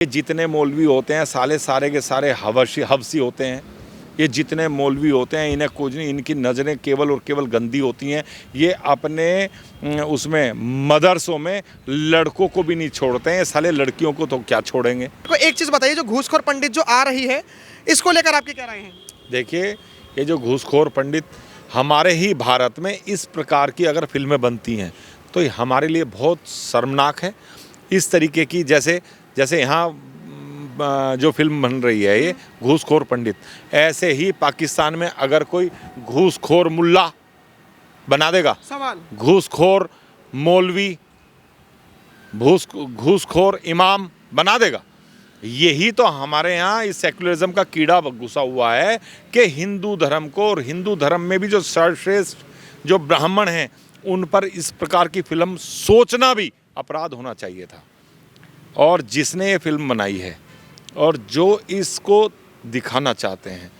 ये जितने मौलवी होते हैं सारे के सारे हवसी होते हैं। ये जितने मौलवी होते हैं इन्हें कुछ नहीं, इनकी नज़रें केवल और केवल गंदी होती हैं। ये अपने उसमें मदरसों में लड़कों को भी नहीं छोड़ते हैं, साले लड़कियों को तो क्या छोड़ेंगे। तो एक चीज़ बताइए, जो घूसखोर पंडित जो आ रही है, इसको लेकर आपकी क्या राय है? देखिए, ये जो घूसखोर पंडित हमारे ही भारत में इस प्रकार की अगर फिल्में बनती हैं तो ये हमारे लिए बहुत शर्मनाक है। इस तरीके की जैसे यहाँ जो फिल्म बन रही है ये घूसखोर पंडित, ऐसे ही पाकिस्तान में अगर कोई घूसखोर मुल्ला बना देगा, सवाल घूसखोर मौलवी, घूसखोर इमाम बना देगा, यही तो हमारे यहाँ इस सेकुलरिज्म का कीड़ा घुसा हुआ है कि हिंदू धर्म को, और हिंदू धर्म में भी जो सर्वश्रेष्ठ जो ब्राह्मण हैं उन पर इस प्रकार की फिल्म सोचना भी अपराध होना चाहिए था। और जिसने ये फिल्म बनाई है और जो इसको दिखाना चाहते हैं,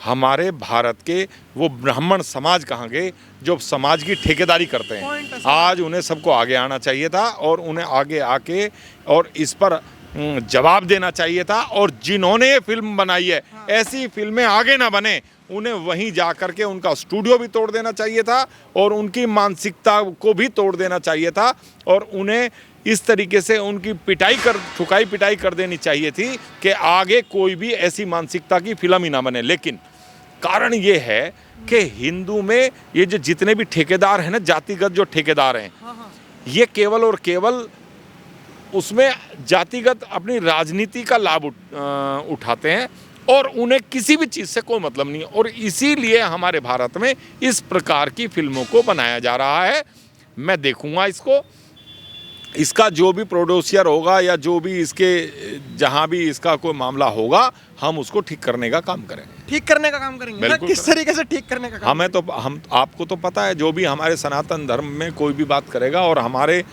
हमारे भारत के वो ब्राह्मण समाज कहाँ गए जो समाज की ठेकेदारी करते हैं। आज उन्हें सबको आगे आना चाहिए था और उन्हें आगे आके और इस पर जवाब देना चाहिए था। और जिन्होंने ये फिल्म बनाई है, ऐसी फिल्में आगे ना बने, उन्हें वहीं जा कर के उनका स्टूडियो भी तोड़ देना चाहिए था और उनकी मानसिकता को भी तोड़ देना चाहिए था और उन्हें इस तरीके से उनकी ठुकाई पिटाई कर देनी चाहिए थी कि आगे कोई भी ऐसी मानसिकता की फिल्म ही ना बने। लेकिन कारण ये है कि हिंदू में ये जो जितने भी ठेकेदार हैं ना, जातिगत जो ठेकेदार हैं, ये केवल और केवल उसमें जातिगत अपनी राजनीति का लाभ उठाते हैं और उन्हें किसी भी चीज़ से कोई मतलब नहीं है। और इसीलिए हमारे भारत में इस प्रकार की फिल्मों को बनाया जा रहा है। मैं देखूंगा इसको, इसका जो भी प्रोड्यूसर होगा या जो भी इसके जहां भी इसका कोई मामला होगा, हम उसको ठीक करने का काम करेंगे। ठीक करने का काम करेंगे? मतलब किस तरीके से ठीक करने का काम? हम आपको तो पता है, जो भी हमारे सनातन धर्म में कोई भी बात करेगा और हमारे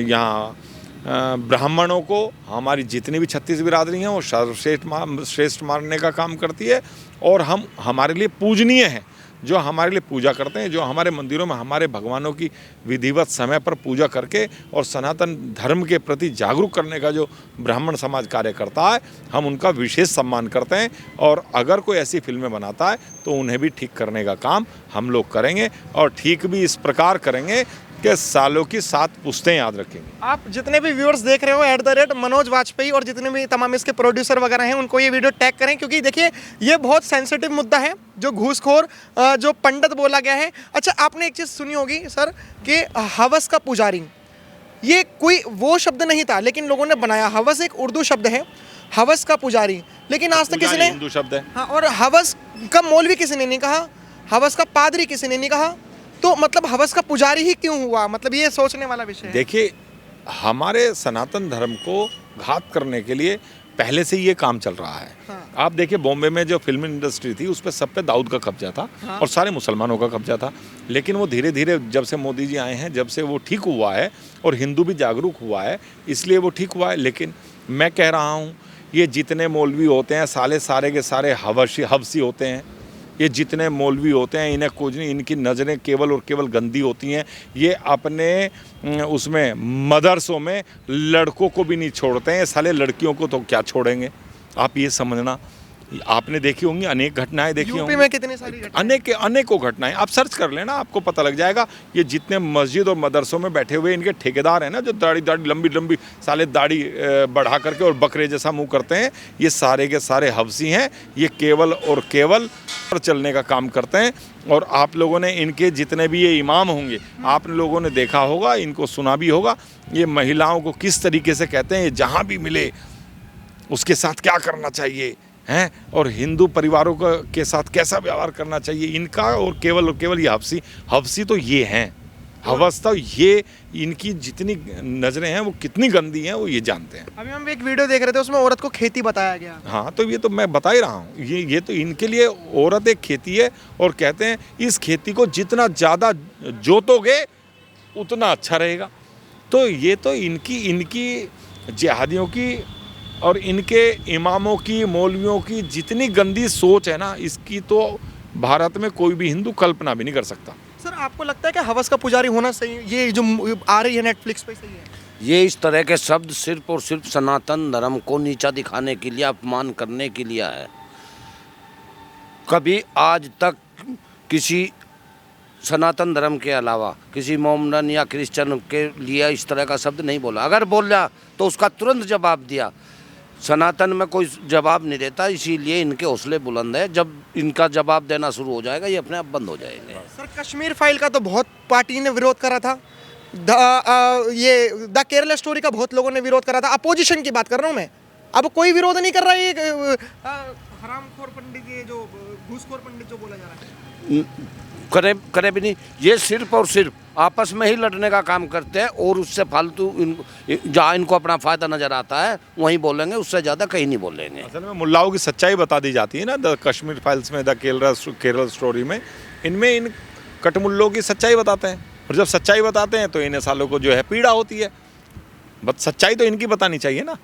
यहाँ ब्राह्मणों को, हमारी जितनी भी 36 बिरादरी हैं वो श्रेष्ठ मानने का काम करती है और हम हमारे लिए पूजनीय हैं। जो हमारे लिए पूजा करते हैं, जो हमारे मंदिरों में हमारे भगवानों की विधिवत समय पर पूजा करके और सनातन धर्म के प्रति जागरूक करने का जो ब्राह्मण समाज कार्य करता है, हम उनका विशेष सम्मान करते हैं। और अगर कोई ऐसी फिल्में बनाता है तो उन्हें भी ठीक करने का काम हम लोग करेंगे और ठीक भी इस प्रकार करेंगे कि सालों की 7 पुश्तें याद रखेंगे। आप जितने भी व्यूअर्स देख रहे हो @मनोज वाजपेयी और जितने भी तमाम इसके प्रोड्यूसर वगैरह हैं, उनको ये वीडियो टैग करें, क्योंकि देखिए ये बहुत सेंसिटिव मुद्दा है जो घूसखोर जो पंडित बोला गया है। अच्छा, आपने एक चीज़ सुनी होगी सर कि हवस का पुजारी, ये कोई वो शब्द नहीं था लेकिन लोगों ने बनाया। हवस एक उर्दू शब्द है, हवस का पुजारी, लेकिन आज तक किसी ने हिंदू शब्द है। हाँ, और हवस का मौलवी किसी ने नहीं कहा, हवस का पादरी किसी ने नहीं कहा, तो मतलब हवस का पुजारी ही क्यों हुआ? मतलब ये सोचने वाला विषय है। देखिए, हमारे सनातन धर्म को घात करने के लिए पहले से ये काम चल रहा है। हाँ। आप देखिए, बॉम्बे में जो फिल्म इंडस्ट्री थी उस पर सब पे दाऊद का कब्जा था। हाँ। और सारे मुसलमानों का कब्जा था। लेकिन वो धीरे धीरे जब से मोदी जी आए हैं, जब से वो ठीक हुआ है और हिंदू भी जागरूक हुआ है, इसलिए वो ठीक हुआ है। लेकिन मैं कह रहा हूँ, ये जितने मौलवी होते हैं सारे के सारे हवसी होते हैं। ये जितने मौलवी होते हैं इन्हें कुछ नहीं, इनकी नज़रें केवल और केवल गंदी होती हैं। ये अपने उसमें मदरसों में लड़कों को भी नहीं छोड़ते हैं, साले लड़कियों को तो क्या छोड़ेंगे। आप ये समझना, आपने देखी होंगी अनेक घटनाएं, देखी होंगी में कितनी सारी अनेकों घटनाएं। आप सर्च कर लेना, आपको पता लग जाएगा। ये जितने मस्जिद और मदरसों में बैठे हुए इनके ठेकेदार हैं ना, जो दाढ़ी लंबी साले दाढ़ी बढ़ा करके और बकरे जैसा मुंह करते हैं, ये सारे के सारे हवसी हैं। ये केवल और केवल चलने का काम करते हैं। और आप लोगों ने इनके जितने भी ये इमाम होंगे, आप लोगों ने देखा होगा, इनको सुना भी होगा, ये महिलाओं को किस तरीके से कहते हैं, जहाँ भी मिले उसके साथ क्या करना चाहिए हैं, और हिंदू परिवारों के साथ कैसा व्यवहार करना चाहिए इनका। और केवल ये हवसी तो ये हैं, हवस तो ये, इनकी जितनी नज़रें हैं वो कितनी गंदी हैं वो ये जानते हैं। अभी हम एक वीडियो देख रहे थे, उसमें औरत को खेती बताया गया। हाँ, तो ये तो मैं बता ही रहा हूँ, ये तो इनके लिए औरत एक खेती है। और कहते हैं इस खेती को जितना ज़्यादा जोतोगे उतना अच्छा रहेगा। तो ये तो इनकी जिहादियों की और इनके इमामों की, मौलवियों की जितनी गंदी सोच है ना, इसकी तो भारत में कोई भी हिंदू कल्पना भी नहीं कर सकता। सर, आपको लगता है कि हवस का पुजारी होना सही, ये जो आ रही है नेटफ्लिक्स पे, सही है? ये इस तरह के शब्द सिर्फ और सिर्फ सनातन धर्म को नीचा दिखाने के लिए, अपमान करने के लिए है। कभी आज तक किसी सनातन धर्म के अलावा किसी मोमडन या क्रिश्चियन के लिए इस तरह का शब्द नहीं बोला। अगर बोला तो उसका तुरंत जवाब दिया। सनातन में कोई जवाब नहीं देता, इसीलिए इनके हौसले बुलंद है। जब इनका जवाब देना शुरू हो जाएगा, ये अपने आप बंद हो जाएंगे। सर, कश्मीर फाइल का तो बहुत पार्टी ने विरोध करा था। ये द केरला स्टोरी का बहुत लोगों ने विरोध करा था। अपोजिशन की बात कर रहा हूँ मैं। अब कोई विरोध नहीं कर रहा है। ये हरामखोर पंडित, ये जो घूसखोर पंडित जो बोला जा रहा है, करे भी नहीं। ये सिर्फ और सिर्फ आपस में ही लड़ने का काम करते हैं और उससे फालतू जहाँ इनको अपना फ़ायदा नज़र आता है वहीं बोलेंगे, उससे ज़्यादा कहीं नहीं बोलेंगे। असल में मुल्लाओं की सच्चाई बता दी जाती है ना, द कश्मीर फाइल्स में, द केरल स्टोरी में। इनमें इन कटमुल्लों की सच्चाई बताते हैं, और जब सच्चाई बताते हैं तो इन्हें सालों को जो है पीड़ा होती है। बस सच्चाई तो इनकी बतानी चाहिए ना।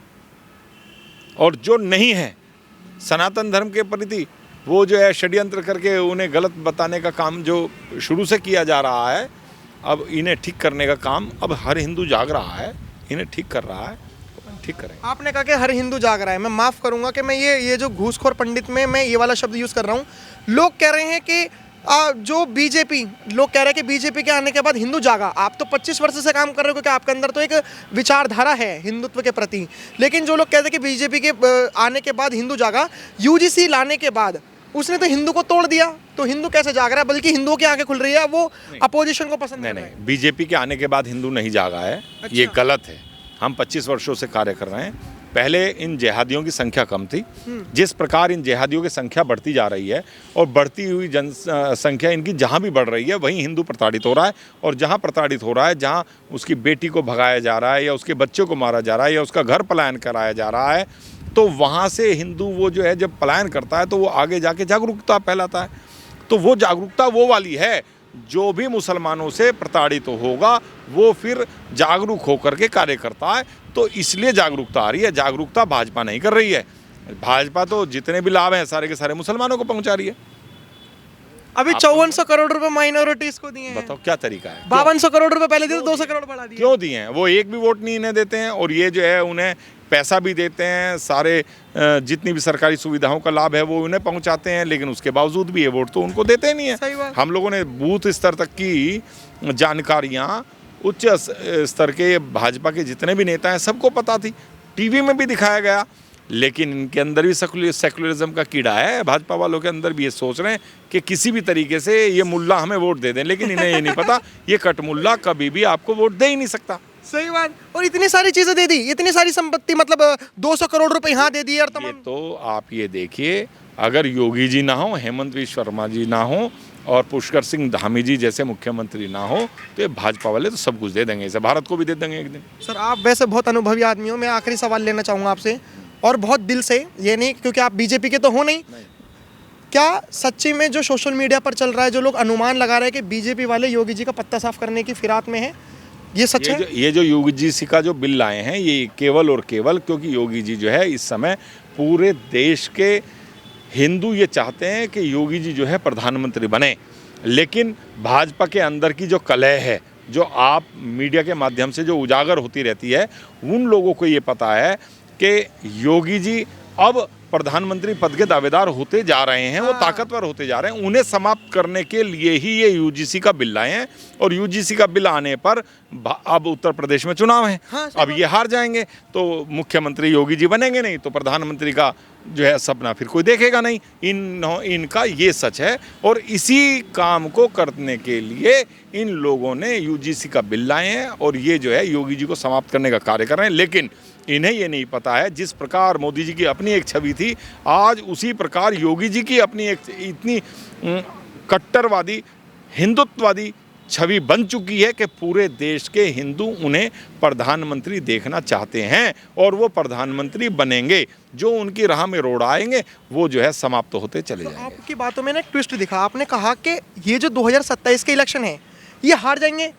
और जो नहीं है सनातन धर्म के प्रति, वो जो है षड्यंत्र करके उन्हें गलत बताने का काम जो शुरू से किया जा रहा है, अब इन्हें ठीक करने का काम अब हर हिंदू जाग रहा है, इन्हें ठीक कर रहा है, ठीक करें। आपने कहा कि हर हिंदू जाग रहा है। मैं माफ़ करूंगा कि मैं ये जो घूसखोर पंडित में मैं ये वाला शब्द यूज़ कर रहा हूँ। लोग कह रहे हैं कि जो बीजेपी, लोग कह रहे हैं कि बीजेपी के आने के बाद हिंदू जागा। आप तो 25 वर्ष से काम कर रहे हो, क्योंकि आपके अंदर तो एक विचारधारा है हिंदुत्व के प्रति। लेकिन जो लोग कहते हैं कि बीजेपी के आने के बाद हिंदू जागा, यूजीसी लाने के बाद उसने तो हिंदू को तोड़ दिया, तो हिंदू कैसे जाग रहा है? बल्कि हिंदुओं की आंखें खुल रही है, वो अपोजिशन को पसंद नहीं, बीजेपी के आने के बाद हिंदू नहीं जागा है। अच्छा। ये गलत है। हम 25 वर्षों से कार्य कर रहे हैं। पहले इन जिहादियों की संख्या कम थी। जिस प्रकार इन जिहादियों की संख्या बढ़ती जा रही है, और बढ़ती हुई जनसंख्या इनकी जहाँ भी बढ़ रही है, वहीं हिंदू प्रताड़ित हो रहा है। और जहाँ प्रताड़ित हो रहा है, जहाँ उसकी बेटी को भगाया जा रहा है, या उसके बच्चों को मारा जा रहा है, या उसका घर पलायन कराया जा रहा है, तो वहाँ से हिंदू वो जो है जब पलायन करता है तो वो आगे जाके जागरूकता फैलाता है। तो वो जागरूकता वो वाली है, जो भी मुसलमानों से प्रताड़ित होगा वो फिर जागरूक होकर के कार्य करता है। तो इसलिए जागरूकता आ रही है। जागरूकता भाजपा नहीं कर रही है। भाजपा तो जितने भी लाभ हैं सारे के सारे मुसलमानों को पहुंचा रही है। अभी 5400 करोड़ रुपए माइनॉरिटीज को दिए हैं। बताओ क्या तरीका है? 5200 करोड़ रुपए पहले दिए, 200 करोड़ बढ़ा दिए। क्यों दिए हैं? वो एक भी वोट नहीं इन्हें देते हैं, और ये जो है उन्हें पैसा भी देते हैं, सारे जितनी भी सरकारी सुविधाओं का लाभ है वो उन्हें पहुंचाते हैं, लेकिन उसके बावजूद भी ये वोट तो उनको देते नहीं सही है। बात। हम लोगों ने बूथ स्तर तक की जानकारियां उच्च स्तर के भाजपा के जितने भी नेता हैं सबको पता थी, टीवी में भी दिखाया गया। लेकिन इनके अंदर भी सेकुलरिज्म का कीड़ा है। भाजपा वालों के अंदर भी ये सोच रहे हैं कि किसी भी तरीके से ये मुल्ला हमें वोट दे दें, लेकिन इन्हें ये नहीं पता ये कटमुल्ला कभी भी आपको वोट दे ही नहीं सकता। सही बात। और इतनी सारी चीजें दे दी, इतनी सारी संपत्ति, मतलब 200 करोड़ रुपए यहाँ दे दिए। और ये तमाम तो आप ये देखिए, अगर योगी जी ना हो, हेमंत विश्व शर्मा जी ना हो, और पुष्कर सिंह धामी जी जैसे मुख्यमंत्री ना हो, तो ये भाजपा वाले तो सब कुछ दे देंगे, इसे भारत को भी दे देंगे एक दिन। सर, आप वैसे बहुत अनुभवी आदमी हो। मैं आखिरी सवाल लेना चाहूँगा आपसे, और बहुत दिल से, ये नहीं क्योंकि आप बीजेपी के तो हो नहीं। क्या सच्ची में जो सोशल मीडिया पर चल रहा है, जो लोग अनुमान लगा रहे हैं कि बीजेपी वाले योगी जी का पत्ता साफ करने की फिराक में है, ये सच है? ये जो योगी जी सी का जो बिल लाए हैं, ये केवल और केवल क्योंकि योगी जी जो है इस समय पूरे देश के हिंदू ये चाहते हैं कि योगी जी जो है प्रधानमंत्री बने। लेकिन भाजपा के अंदर की जो कलह है, जो आप मीडिया के माध्यम से जो उजागर होती रहती है, उन लोगों को ये पता है कि योगी जी अब प्रधानमंत्री पद के दावेदार होते जा रहे हैं, वो ताकतवर होते जा रहे हैं। उन्हें समाप्त करने के लिए ही ये यूजीसी का बिल लाए हैं, और यूजीसी का बिल आने पर अब उत्तर प्रदेश में चुनाव है। अब ये हार जाएंगे तो मुख्यमंत्री योगी जी बनेंगे नहीं, तो प्रधानमंत्री का जो है सपना फिर कोई देखेगा नहीं। इनका ये सच है, और इसी काम को करने के लिए इन लोगों ने यूजीसी का बिल लाए हैं, और ये जो है योगी जी को समाप्त करने का कार्य कर रहे हैं। लेकिन इन्हें ये नहीं पता है, जिस प्रकार मोदी जी की अपनी एक छवि थी, आज उसी प्रकार योगी जी की अपनी एक इतनी कट्टरवादी हिंदुत्ववादी छवि बन चुकी है कि पूरे देश के हिंदू उन्हें प्रधानमंत्री देखना चाहते हैं, और वो प्रधानमंत्री बनेंगे। जो उनकी राह में रोड आएंगे वो जो है समाप्त होते चले जाएंगे। आपकी बातों में ना एक ट्विस्ट दिखा। आपने कहा कि ये जो 2027 के इलेक्शन है ये हार जाएंगे,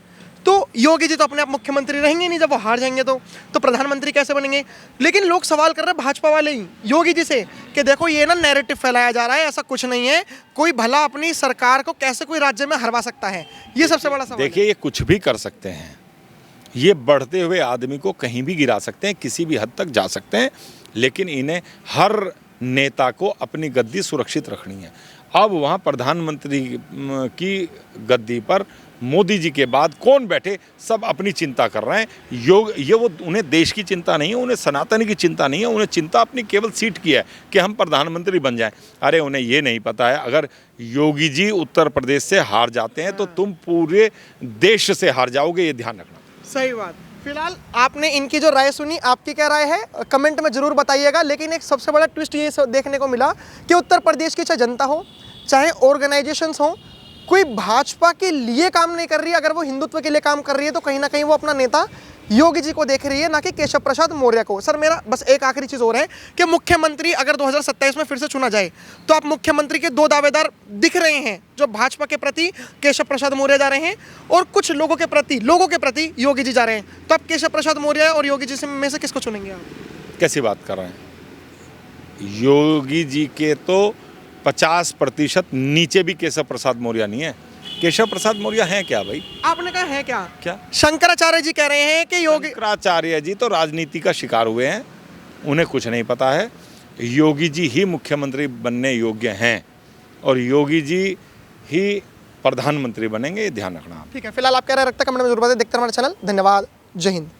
तो योगी जी तो अपने आप मुख्यमंत्री रहेंगे नहीं। जब वो हार जाएंगे तो प्रधानमंत्री कैसे बनेंगे? लेकिन लोग सवाल कर रहे हैं भाजपा वाले ही योगी जी से कि देखो ये ना नैरेटिव फैलाया जा रहा है, ऐसा कुछ नहीं है, कोई भला अपनी सरकार को कैसे कोई राज्य में हरवा सकता है। ये सबसे बड़ा सवाल है। देखिए, ये कुछ भी कर सकते हैं, ये बढ़ते हुए आदमी को कहीं भी गिरा सकते हैं, किसी भी हद तक जा सकते हैं, लेकिन इन्हें हर नेता को अपनी गद्दी सुरक्षित रखनी है। अब वहाँ प्रधानमंत्री की गद्दी पर मोदी जी के बाद कौन बैठे, सब अपनी चिंता कर रहे हैं। ये वो उन्हें देश की चिंता नहीं है, उन्हें सनातन की चिंता नहीं है, उन्हें चिंता अपनी केवल सीट की है कि हम प्रधानमंत्री बन जाएं। अरे उन्हें ये नहीं पता है, अगर योगी जी उत्तर प्रदेश से हार जाते हैं तो तुम पूरे देश से हार जाओगे, ये ध्यान रखना। सही बात। फिलहाल आपने इनकी जो राय सुनी, आपकी क्या राय है कमेंट में जरूर बताइएगा। लेकिन एक सबसे बड़ा ट्विस्ट ये देखने को मिला कि उत्तर प्रदेश की चाहे जनता हो, चाहे ऑर्गेनाइजेशंस हो, कोई भाजपा के लिए काम नहीं कर रही है। अगर वो हिंदुत्व के लिए काम कर रही है तो कहीं ना कहीं वो अपना नेता योगी जी को देख रही है, ना कि केशव प्रसाद मौर्य को। सर मेरा बस एक आखिरी चीज़ और है कि मुख्यमंत्री अगर 2027 में फिर से चुना जाए तो आप मुख्यमंत्री के 2 दावेदार दिख रहे हैं, जो भाजपा के प्रति केशव प्रसाद मौर्य जा रहे हैं और कुछ लोगों के प्रति योगी जी जा रहे हैं। तो आप केशव प्रसाद मौर्य और योगी जी में से किसको चुनेंगे आप? कैसी बात कर रहे हैं? योगी जी के तो 50% नीचे भी केशव प्रसाद मौर्य नहीं है। केशव प्रसाद मौर्य हैं क्या भाई? आपने कहा है क्या? क्या शंकराचार्य जी कह रहे हैं कि योगी शंकराचार्य जी तो राजनीति का शिकार हुए हैं, उन्हें कुछ नहीं पता है। योगी जी ही मुख्यमंत्री बनने योग्य हैं और योगी जी ही प्रधानमंत्री बनेंगे, ये ध्यान रखना आप। ठीक है, फिलहाल आप कह रहे हैं रखते कमेंट में जरूर बताएं। देखते रहिए हमारा चैनल। धन्यवाद। जय हिंद।